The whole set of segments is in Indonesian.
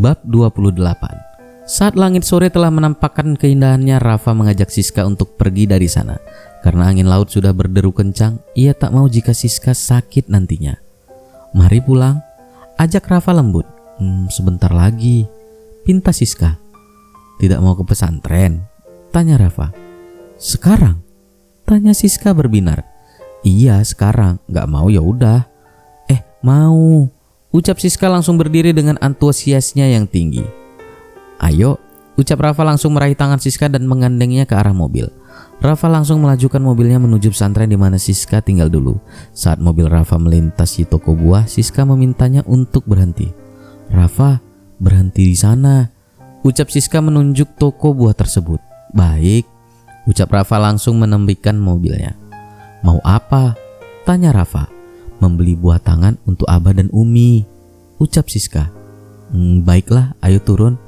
Bab 28. Saat langit sore telah menampakkan keindahannya, Rafa mengajak Siska untuk pergi dari sana. Karena angin laut sudah berderu kencang, ia tak mau jika Siska sakit nantinya. "Mari pulang," ajak Rafa lembut. Sebentar lagi," pinta Siska. "Tidak mau ke pesantren?" tanya Rafa. "Sekarang?" tanya Siska berbinar. "Iya sekarang, gak mau ya udah." Mau," ucap Siska langsung berdiri dengan antusiasnya yang tinggi. "Ayo," ucap Rafa langsung meraih tangan Siska dan menggandengnya ke arah mobil. Rafa langsung melajukan mobilnya menuju pesantren di mana Siska tinggal dulu. Saat mobil Rafa melintasi toko buah, Siska memintanya untuk berhenti. "Rafa, berhenti di sana," ucap Siska menunjuk toko buah tersebut. "Baik," ucap Rafa langsung menembikan mobilnya. "Mau apa?" tanya Rafa. "Membeli buah tangan untuk Abah dan Umi," ucap Siska. Baiklah, ayo turun."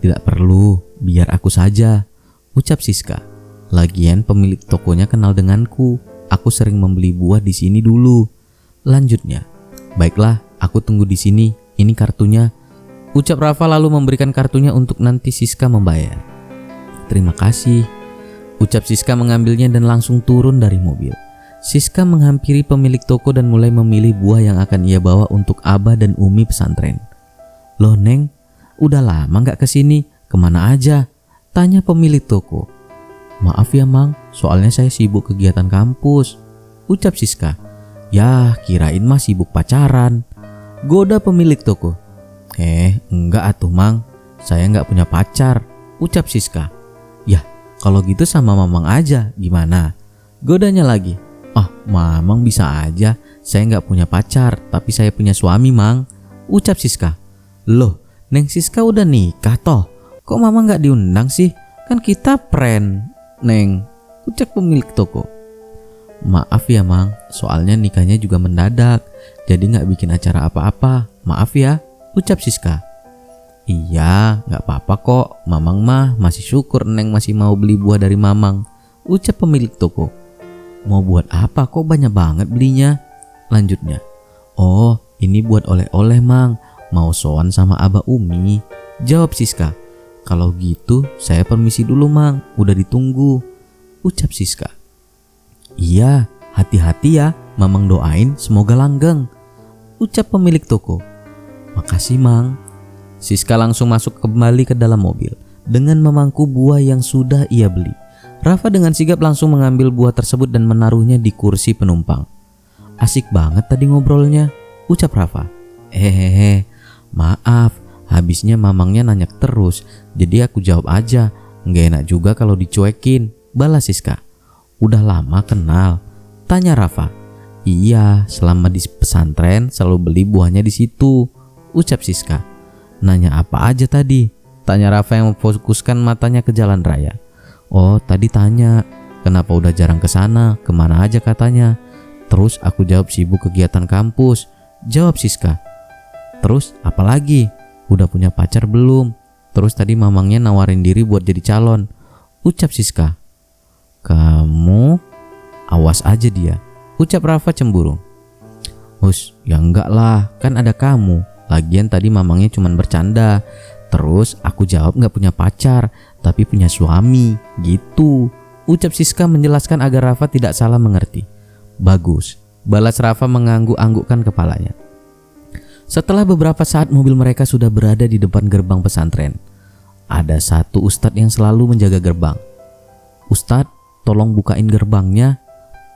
"Tidak perlu, biar aku saja," ucap Siska. "Lagian pemilik tokonya kenal denganku. Aku sering membeli buah di sini dulu," lanjutnya. "Baiklah, aku tunggu di sini. Ini kartunya," ucap Rafa lalu memberikan kartunya untuk nanti Siska membayar. "Terima kasih," ucap Siska mengambilnya dan langsung turun dari mobil. Siska menghampiri pemilik toko dan mulai memilih buah yang akan ia bawa untuk Abah dan Umi pesantren. "Loh Neng, udah lama gak kesini, kemana aja?" tanya pemilik toko. "Maaf ya Mang, soalnya saya sibuk kegiatan kampus," ucap Siska. "Yah, kirain mah sibuk pacaran," goda pemilik toko. Enggak atuh Mang, saya gak punya pacar," ucap Siska. "Yah, kalau gitu sama Mamang aja, gimana?" godanya lagi. "Mamang bisa aja, saya gak punya pacar, tapi saya punya suami Mang," ucap Siska. "Loh, Neng Siska udah nikah toh, kok Mamang gak diundang sih? Kan kita friend, Neng," ucap pemilik toko. "Maaf ya Mang, soalnya nikahnya juga mendadak, jadi gak bikin acara apa-apa, maaf ya," ucap Siska. "Iya, gak apa-apa kok, Mamang mah masih syukur Neng masih mau beli buah dari Mamang," ucap pemilik toko. "Mau buat apa kok banyak banget belinya?" lanjutnya. "Oh, ini buat oleh-oleh Mang, mau soan sama Abah Umi," jawab Siska. "Kalau gitu saya permisi dulu Mang, udah ditunggu," ucap Siska. "Iya, hati-hati ya, Mamang doain semoga langgeng," ucap pemilik toko. "Makasih Mang." Siska langsung masuk kembali ke dalam mobil dengan memangku buah yang sudah ia beli. Rafa dengan sigap langsung mengambil buah tersebut dan menaruhnya di kursi penumpang. "Asik banget tadi ngobrolnya," ucap Rafa. Maaf, habisnya Mamangnya nanya terus, jadi aku jawab aja. Nggak enak juga kalau dicuekin," balas Siska. "Udah lama kenal?" tanya Rafa. "Iya, selama di pesantren selalu beli buahnya di situ," ucap Siska. "Nanya apa aja tadi?" tanya Rafa yang memfokuskan matanya ke jalan raya. "Oh, tadi tanya kenapa udah jarang ke sana, kemana aja katanya. Terus aku jawab sibuk kegiatan kampus," jawab Siska. "Terus apa lagi? Udah punya pacar belum? Terus tadi Mamangnya nawarin diri buat jadi calon," ucap Siska. "Kamu awas aja dia," ucap Rafa cemburu. "Hus, ya enggak lah, kan ada kamu. Lagian tadi Mamangnya cuman bercanda. Terus aku jawab gak punya pacar, tapi punya suami, gitu," ucap Siska menjelaskan agar Rafa tidak salah mengerti. "Bagus," balas Rafa mengangguk-anggukkan kepalanya. Setelah beberapa saat mobil mereka sudah berada di depan gerbang pesantren. Ada satu ustadz yang selalu menjaga gerbang. "Ustadz, tolong bukain gerbangnya,"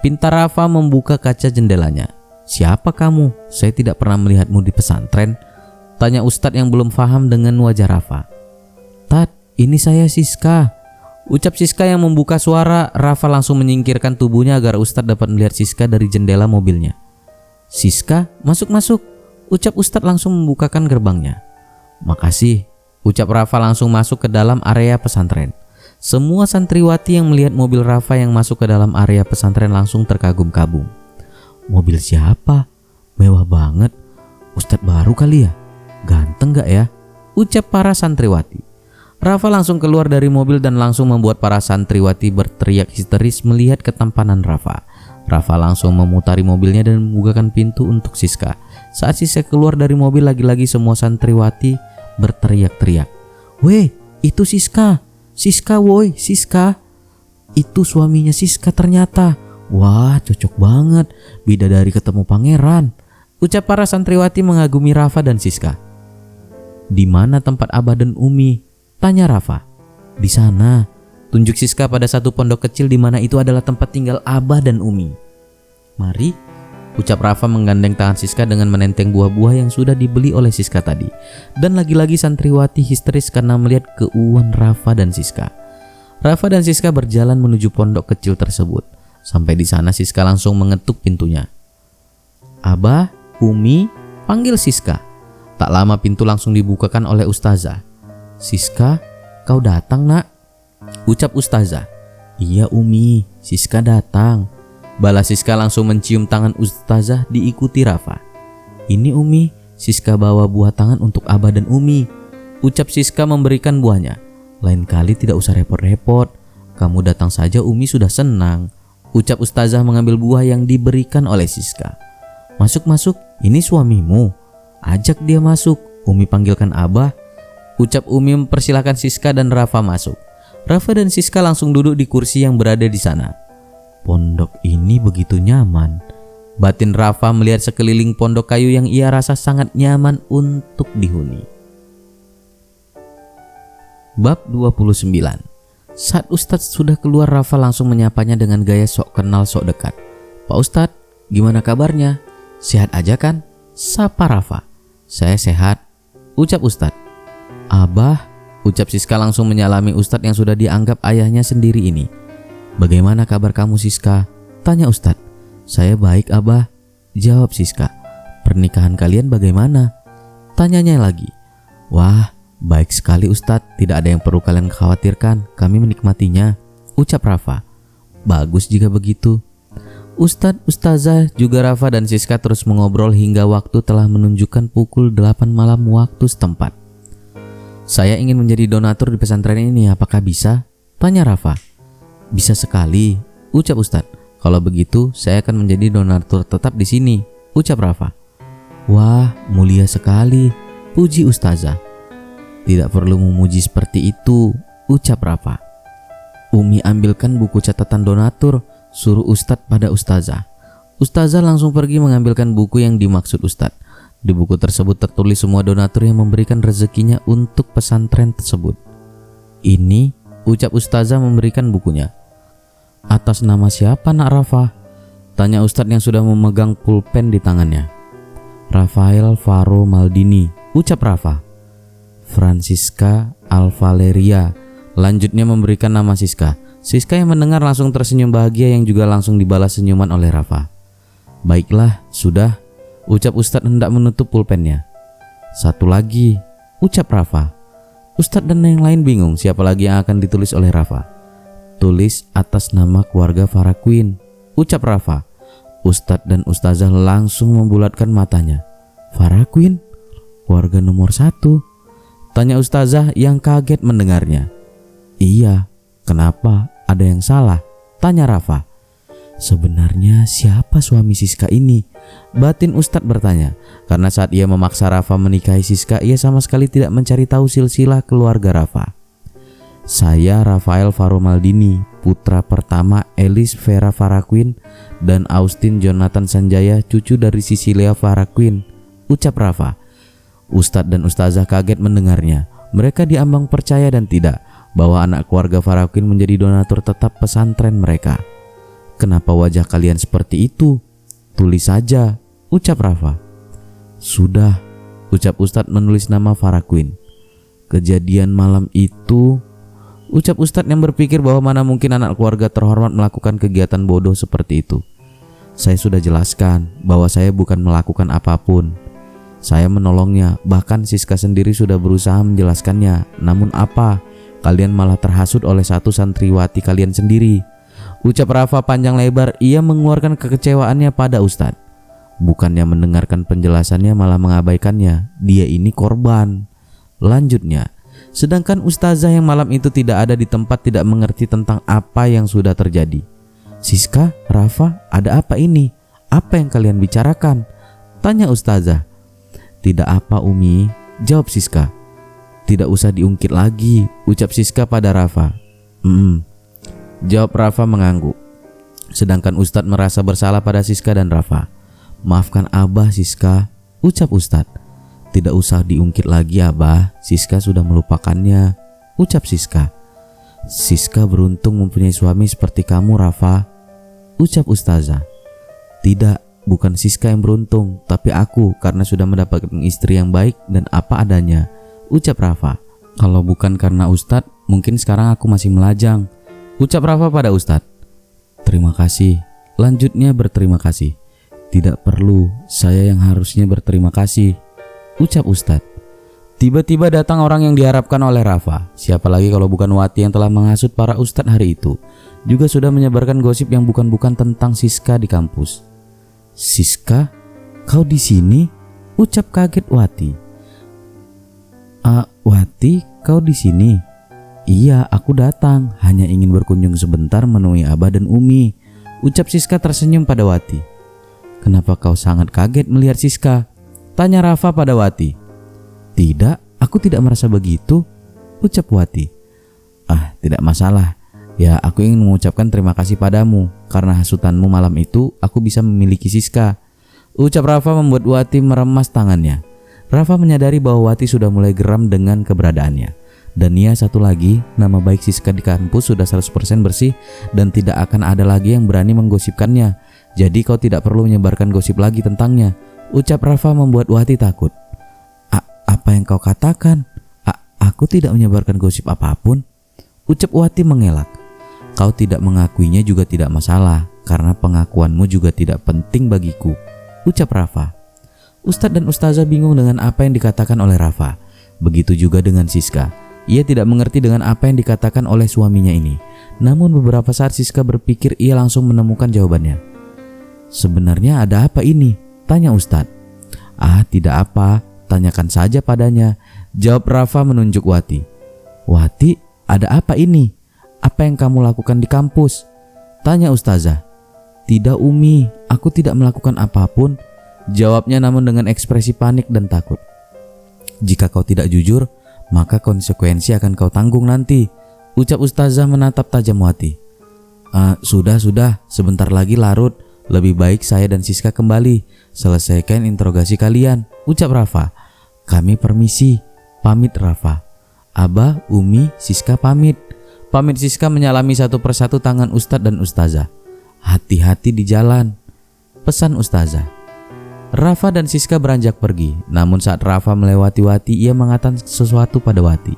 pinta Rafa membuka kaca jendelanya. "Siapa kamu? Saya tidak pernah melihatmu di pesantren," tanya ustadz yang belum paham dengan wajah Rafa. "Tat, ini saya Siska," ucap Siska yang membuka suara. Rafa langsung menyingkirkan tubuhnya agar ustadz dapat melihat Siska dari jendela mobilnya. "Siska, masuk," ucap ustadz langsung membukakan gerbangnya. "Makasih," ucap Rafa langsung masuk ke dalam area pesantren. Semua santriwati yang melihat mobil Rafa yang masuk ke dalam area pesantren langsung terkagum-kagum. "Mobil siapa? Mewah banget. Ustadz baru kali ya? Ganteng gak ya?" ucap para santriwati. Rafa langsung keluar dari mobil dan langsung membuat para santriwati berteriak histeris melihat ketampanan Rafa. Rafa langsung memutari mobilnya dan membukakan pintu untuk Siska. Saat Siska keluar dari mobil, lagi-lagi semua santriwati berteriak-teriak. "Weh, itu Siska! Siska woi, Siska! Itu suaminya Siska ternyata. Wah, cocok banget. Bidadari ketemu pangeran," ucap para santriwati mengagumi Rafa dan Siska. "Di mana tempat Abah dan Umi?" tanya Rafa. "Di sana," tunjuk Siska pada satu pondok kecil di mana itu adalah tempat tinggal Abah dan Umi. "Mari," ucap Rafa menggandeng tangan Siska dengan menenteng buah-buah yang sudah dibeli oleh Siska tadi. Dan lagi-lagi santriwati histeris karena melihat keuuan Rafa dan Siska. Rafa dan Siska berjalan menuju pondok kecil tersebut. Sampai di sana Siska langsung mengetuk pintunya. "Abah, Umi," panggil Siska. Tak lama pintu langsung dibukakan oleh Ustazah. "Siska, kau datang nak?" ucap Ustazah. "Iya Umi, Siska datang," balas Siska langsung mencium tangan Ustazah diikuti Rafa. "Ini Umi, Siska bawa buah tangan untuk Abah dan Umi," ucap Siska memberikan buahnya. "Lain kali tidak usah repot-repot, kamu datang saja Umi sudah senang," ucap Ustazah mengambil buah yang diberikan oleh Siska. "Masuk, ini suamimu, ajak dia masuk," Umi panggilkan Abah, ucap Umi mempersilahkan Siska dan Rafa masuk. Rafa dan Siska langsung duduk di kursi yang berada di sana. "Pondok ini begitu nyaman," batin Rafa melihat sekeliling pondok kayu yang ia rasa sangat nyaman untuk dihuni. Bab 29. Saat Ustadz sudah keluar, Rafa langsung menyapanya dengan gaya sok kenal sok dekat. "Pak Ustadz, gimana kabarnya? Sehat aja kan?" sapa Rafa. "Saya sehat," ucap Ustadz. "Abah," ucap Siska langsung menyalami Ustadz yang sudah dianggap ayahnya sendiri ini. "Bagaimana kabar kamu Siska?" tanya Ustadz. "Saya baik Abah," jawab Siska. "Pernikahan kalian bagaimana?" tanyanya lagi. "Wah, baik sekali Ustadz, tidak ada yang perlu kalian khawatirkan, kami menikmatinya," ucap Rafa. "Bagus jika begitu." Ustadz, Ustazah, juga Rafa dan Siska terus mengobrol hingga waktu telah menunjukkan pukul 8 malam waktu setempat. "Saya ingin menjadi donatur di pesantren ini, apakah bisa?" tanya Rafa. "Bisa sekali," ucap Ustadz. "Kalau begitu saya akan menjadi donatur tetap di sini," ucap Rafa. "Wah, mulia sekali," puji Ustazah. "Tidak perlu memuji seperti itu," ucap Rafa. "Umi ambilkan buku catatan donatur," suruh Ustadz pada Ustazah. Ustazah langsung pergi mengambilkan buku yang dimaksud Ustadz. Di buku tersebut tertulis semua donatur yang memberikan rezekinya untuk pesantren tersebut. "Ini," ucap Ustazah memberikan bukunya. "Atas nama siapa nak Rafa?" tanya Ustadz yang sudah memegang pulpen di tangannya. "Rafael Faro Maldini," ucap Rafa. "Francisca Alvaleria," lanjutnya memberikan nama Siska. Siska yang mendengar langsung tersenyum bahagia yang juga langsung dibalas senyuman oleh Rafa. "Baiklah, sudah," ucap Ustadz hendak menutup pulpennya. "Satu lagi," ucap Rafa. Ustadz dan yang lain bingung siapa lagi yang akan ditulis oleh Rafa. "Tulis atas nama keluarga Faraquin," ucap Rafa. Ustadz dan Ustazah langsung membulatkan matanya. "Faraquin? Keluarga nomor 1? tanya Ustazah yang kaget mendengarnya. "Iya, kenapa? Ada yang salah?" tanya Rafa. "Sebenarnya siapa suami Siska ini?" batin Ustadz bertanya. Karena saat ia memaksa Rafa menikahi Siska, ia sama sekali tidak mencari tahu silsilah keluarga Rafa. "Saya Rafael Faro Maldini, putra pertama Elis Vera Faraquin dan Austin Jonathan Sanjaya, cucu dari Cecilia Faraquin," ucap Rafa. Ustadz dan Ustazah kaget mendengarnya. Mereka diambang percaya dan tidak bahwa anak keluarga Faraquin menjadi donatur tetap pesantren mereka. "Kenapa wajah kalian seperti itu? Tulis saja," ucap Rafa. "Sudah," ucap Ustadz menulis nama Faraquin. "Kejadian malam itu," ucap Ustadz yang berpikir bahwa mana mungkin anak keluarga terhormat melakukan kegiatan bodoh seperti itu. "Saya sudah jelaskan bahwa saya bukan melakukan apapun. Saya menolongnya, bahkan Siska sendiri sudah berusaha menjelaskannya. Namun apa? Kalian malah terhasut oleh satu santriwati kalian sendiri," ucap Rafa panjang lebar. Ia mengeluarkan kekecewaannya pada Ustadz. Bukannya mendengarkan penjelasannya, malah mengabaikannya. Dia ini korban. Lanjutnya, sedangkan Ustazah yang malam itu tidak ada di tempat tidak mengerti tentang apa yang sudah terjadi. "Siska, Rafa, ada apa ini? Apa yang kalian bicarakan?" tanya Ustazah. "Tidak apa Umi," jawab Siska. Tidak usah diungkit lagi, ucap Siska pada Rafa. Jawab Rafa mengangguk. Sedangkan Ustadz merasa bersalah pada Siska dan Rafa. Maafkan Abah Siska, ucap Ustadz. Tidak usah diungkit lagi Abah, Siska sudah melupakannya, ucap Siska. Siska beruntung mempunyai suami seperti kamu Rafa, ucap Ustazah. Tidak, bukan Siska yang beruntung, tapi aku karena sudah mendapatkan istri yang baik dan apa adanya, ucap Rafa. Kalau bukan karena Ustadz, mungkin sekarang aku masih melajang, ucap Rafa pada Ustadz. Terima kasih, lanjutnya berterima kasih. Tidak perlu, saya yang harusnya berterima kasih, ucap Ustadz. Tiba-tiba datang orang yang diharapkan oleh Rafa. Siapa lagi kalau bukan Wati yang telah menghasut para ustadz hari itu. Juga sudah menyebarkan gosip yang bukan-bukan tentang Siska di kampus. Siska, kau di sini? Ucap kaget Wati. Wati, kau di sini? Iya, aku datang. Hanya ingin berkunjung sebentar menemui Abah dan Umi. Ucap Siska tersenyum pada Wati. Kenapa kau sangat kaget melihat Siska? Tanya Rafa pada Wati. Tidak, aku tidak merasa begitu, ucap Wati. Tidak masalah. Ya, aku ingin mengucapkan terima kasih padamu. Karena hasutanmu malam itu, aku bisa memiliki Siska, ucap Rafa membuat Wati meremas tangannya. Rafa menyadari bahwa Wati sudah mulai geram dengan keberadaannya. Dan ia satu lagi, nama baik Siska di kampus sudah 100% bersih dan tidak akan ada lagi yang berani menggosipkannya. Jadi kau tidak perlu menyebarkan gosip lagi tentangnya, ucap Rafa membuat Wati takut. Apa yang kau katakan? Aku tidak menyebarkan gosip apapun, ucap Wati mengelak. Kau tidak mengakuinya juga tidak masalah, karena pengakuanmu juga tidak penting bagiku, ucap Rafa. Ustadz dan Ustazah bingung dengan apa yang dikatakan oleh Rafa. Begitu juga dengan Siska. Ia tidak mengerti dengan apa yang dikatakan oleh suaminya ini. Namun beberapa saat Siska berpikir, ia langsung menemukan jawabannya. Sebenarnya ada apa ini? Tanya Ustadz. Tidak apa. Tanyakan saja padanya, jawab Rafa menunjuk Wati. Wati, ada apa ini? Apa yang kamu lakukan di kampus? Tanya Ustazah. Tidak Umi, aku tidak melakukan apapun, jawabnya namun dengan ekspresi panik dan takut. Jika kau tidak jujur, maka konsekuensi akan kau tanggung nanti, ucap Ustazah menatap tajam Wati. Sudah, sebentar lagi larut. Lebih baik saya dan Siska kembali. Selesaikan interogasi kalian, ucap Rafa. Kami permisi, pamit Rafa. Abah, Umi, Siska pamit. Pamit Siska menyalami satu persatu tangan Ustadz dan Ustazah. Hati-hati di jalan, pesan Ustazah. Rafa dan Siska beranjak pergi. Namun saat Rafa melewati Wati, ia mengatakan sesuatu pada Wati.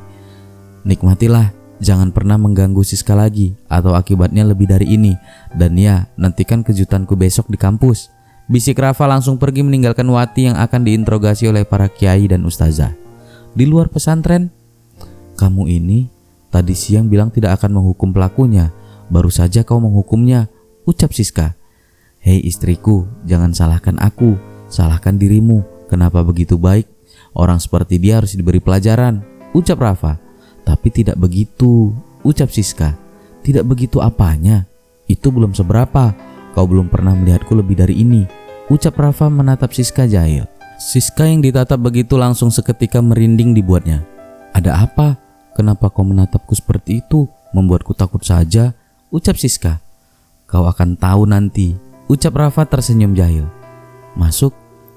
Nikmatilah, jangan pernah mengganggu Siska lagi, atau akibatnya lebih dari ini. Dan ya, nantikan kejutanku besok di kampus, bisik Rafa langsung pergi meninggalkan Wati yang akan diinterogasi oleh para kiai dan ustazah. Di luar pesantren, kamu ini tadi siang bilang tidak akan menghukum pelakunya, baru saja kau menghukumnya, ucap Siska. Hei istriku, jangan salahkan aku, salahkan dirimu. Kenapa begitu baik? Orang seperti dia harus diberi pelajaran, ucap Rafa. Tapi tidak begitu, ucap Siska. Tidak begitu apanya? Itu belum seberapa. Kau belum pernah melihatku lebih dari ini, ucap Rafa menatap Siska jahil. Siska yang ditatap begitu langsung seketika merinding dibuatnya. Ada apa? Kenapa kau menatapku seperti itu? Membuatku takut saja, ucap Siska. Kau akan tahu nanti, ucap Rafa tersenyum jahil. Masuk,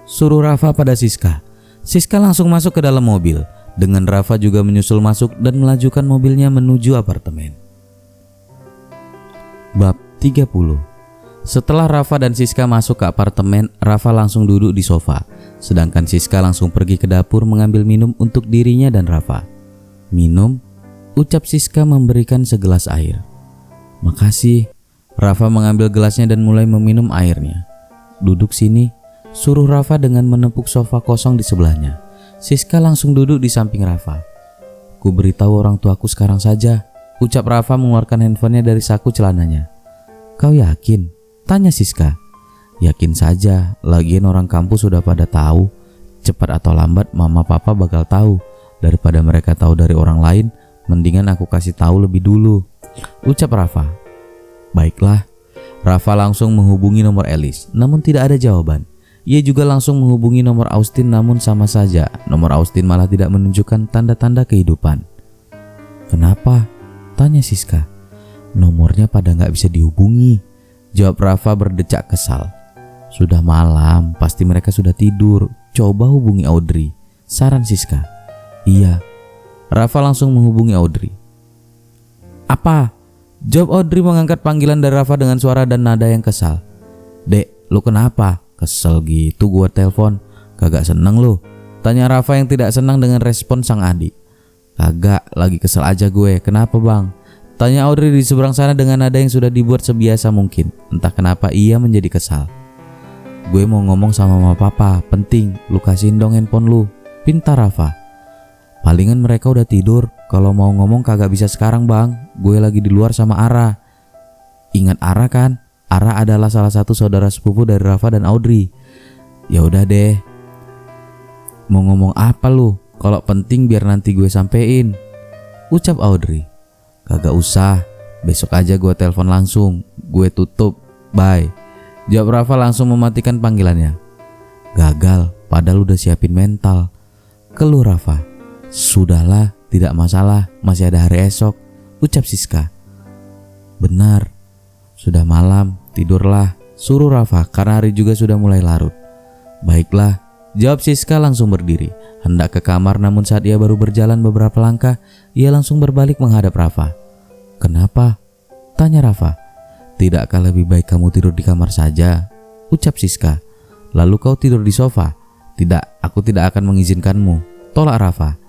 suruh Rafa pada Siska. Siska langsung masuk ke dalam mobil. Dengan Rafa juga menyusul masuk dan melajukan mobilnya menuju apartemen. Bab 30. Setelah Rafa dan Siska masuk ke apartemen, Rafa langsung duduk di sofa. Sedangkan Siska langsung pergi ke dapur mengambil minum untuk dirinya dan Rafa. Minum, ucap Siska memberikan segelas air. Makasih. Rafa mengambil gelasnya dan mulai meminum airnya. Duduk sini, suruh Rafa dengan menepuk sofa kosong di sebelahnya. Siska langsung duduk di samping Rafa. Ku beritahu orang tuaku sekarang saja, ucap Rafa mengeluarkan handphonenya dari saku celananya. Kau yakin? Tanya Siska. Yakin saja, lagian orang kampus sudah pada tahu. Cepat atau lambat mama papa bakal tahu. Daripada mereka tahu dari orang lain, mendingan aku kasih tahu lebih dulu, ucap Rafa. Baiklah. Rafa langsung menghubungi nomor Elis, namun tidak ada jawaban. Ia juga langsung menghubungi nomor Austin, namun sama saja nomor Austin malah tidak menunjukkan tanda-tanda kehidupan. "Kenapa?" tanya Siska. "Nomornya pada nggak bisa dihubungi," jawab Rafa berdecak kesal. "Sudah malam, pasti mereka sudah tidur. Coba hubungi Audrey," saran Siska. "Iya." Rafa langsung menghubungi Audrey. "Apa?" jawab Audrey mengangkat panggilan dari Rafa dengan suara dan nada yang kesal. "Dek, lu kenapa? Kesel gitu gua telepon. Kagak seneng lu?" tanya Rafa yang tidak senang dengan respon sang adik. "Kagak, lagi kesel aja gue. Kenapa bang?" tanya Audrey di seberang sana dengan nada yang sudah dibuat sebiasa mungkin. Entah kenapa ia menjadi kesal. "Gue mau ngomong sama mama papa, penting. Lu kasihin dong handphone lu," pinta Rafa. "Palingan mereka udah tidur. Kalau mau ngomong kagak bisa sekarang bang. Gue lagi di luar sama Ara." "Ingat Ara kan? Ara adalah salah satu saudara sepupu dari Rafa dan Audrey." "Ya udah deh. Mau ngomong apa lu? Kalau penting biar nanti gue sampein," ucap Audrey. "Kagak usah. Besok aja gue telepon langsung. Gue tutup. Bye," jawab Rafa langsung mematikan panggilannya. "Gagal, padahal udah siapin mental," keluh Rafa. "Sudahlah, tidak masalah. Masih ada hari esok," ucap Siska. "Benar. Sudah malam, tidurlah," suruh Rafa karena hari juga sudah mulai larut. "Baiklah," jawab Siska langsung berdiri. Hendak ke kamar, namun saat ia baru berjalan beberapa langkah, ia langsung berbalik menghadap Rafa. "Kenapa?" tanya Rafa. "Tidakkah lebih baik kamu tidur di kamar saja?" ucap Siska. "Lalu kau tidur di sofa?" "Tidak, aku tidak akan mengizinkanmu," tolak Rafa.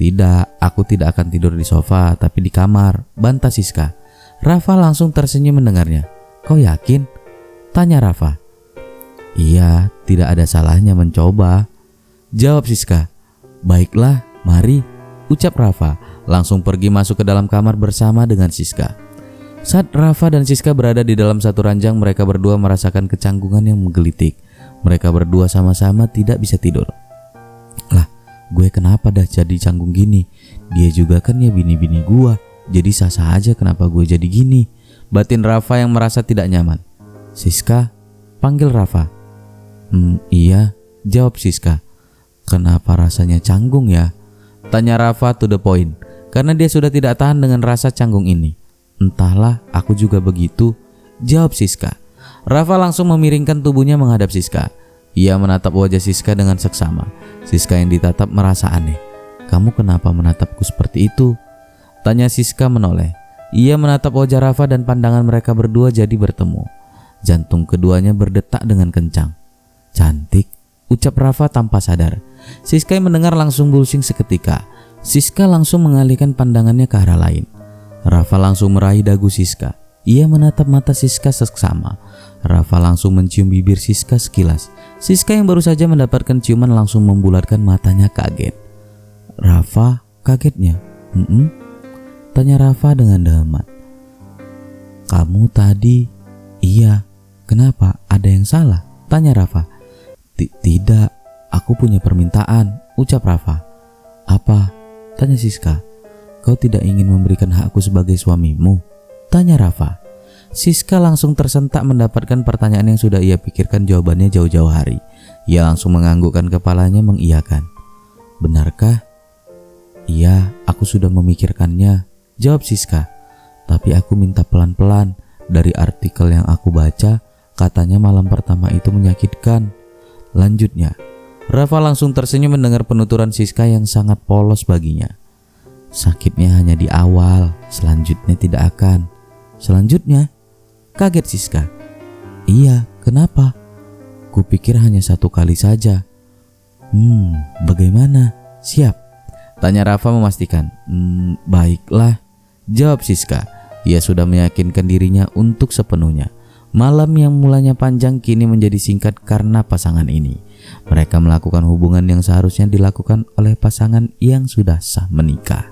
"Tidak, aku tidak akan tidur di sofa, tapi di kamar," bantah Siska. Rafa langsung tersenyum mendengarnya. "Kau yakin?" tanya Rafa. "Iya, tidak ada salahnya mencoba," jawab Siska. "Baiklah, mari," ucap Rafa, langsung pergi masuk ke dalam kamar bersama dengan Siska. Saat Rafa dan Siska berada di dalam satu ranjang, mereka berdua merasakan kecanggungan yang menggelitik. Mereka berdua sama-sama tidak bisa tidur. "Lah, gue kenapa dah jadi canggung gini? Dia juga kan ya bini-bini gua. Jadi sah-sah aja kenapa gue jadi gini?" batin Rafa yang merasa tidak nyaman. "Siska," panggil Rafa. Iya," jawab Siska. "Kenapa rasanya canggung ya?" tanya Rafa to the point, karena dia sudah tidak tahan dengan rasa canggung ini. "Entahlah, aku juga begitu," jawab Siska. Rafa langsung memiringkan tubuhnya menghadap Siska. Ia menatap wajah Siska dengan seksama. Siska yang ditatap merasa aneh. "Kamu kenapa menatapku seperti itu?" tanya Siska menoleh. Ia menatap wajah Rafa dan pandangan mereka berdua jadi bertemu. Jantung keduanya berdetak dengan kencang. "Cantik," ucap Rafa tanpa sadar. Siska yang mendengar langsung pusing seketika. Siska langsung mengalihkan pandangannya ke arah lain. Rafa langsung meraih dagu Siska. Ia menatap mata Siska seksama. Rafa langsung mencium bibir Siska sekilas. Siska yang baru saja mendapatkan ciuman langsung membulatkan matanya kaget. "Rafa?" kagetnya. Tanya Rafa dengan dahamat. "Kamu tadi?" "Iya." "Kenapa? Ada yang salah?" tanya Rafa. Tidak, aku punya permintaan," ucap Rafa. "Apa?" tanya Siska. "Kau tidak ingin memberikan hakku sebagai suamimu?" tanya Rafa. Siska langsung tersentak mendapatkan pertanyaan yang sudah ia pikirkan jawabannya jauh-jauh hari. Ia langsung menganggukkan kepalanya mengiyakan. "Benarkah?" "Iya, aku sudah memikirkannya," jawab Siska. "Tapi aku minta pelan-pelan. Dari artikel yang aku baca, katanya malam pertama itu menyakitkan," lanjutnya. Rafa langsung tersenyum mendengar penuturan Siska yang sangat polos baginya. "Sakitnya hanya di awal, selanjutnya tidak akan." "Selanjutnya?" kaget Siska. "Iya, kenapa?" "Kupikir hanya satu kali saja." Bagaimana? Siap?" tanya Rafa memastikan. Baiklah," jawab Siska. Ia sudah meyakinkan dirinya untuk sepenuhnya. Malam yang mulanya panjang kini menjadi singkat karena pasangan ini. Mereka melakukan hubungan yang seharusnya dilakukan oleh pasangan yang sudah sah menikah.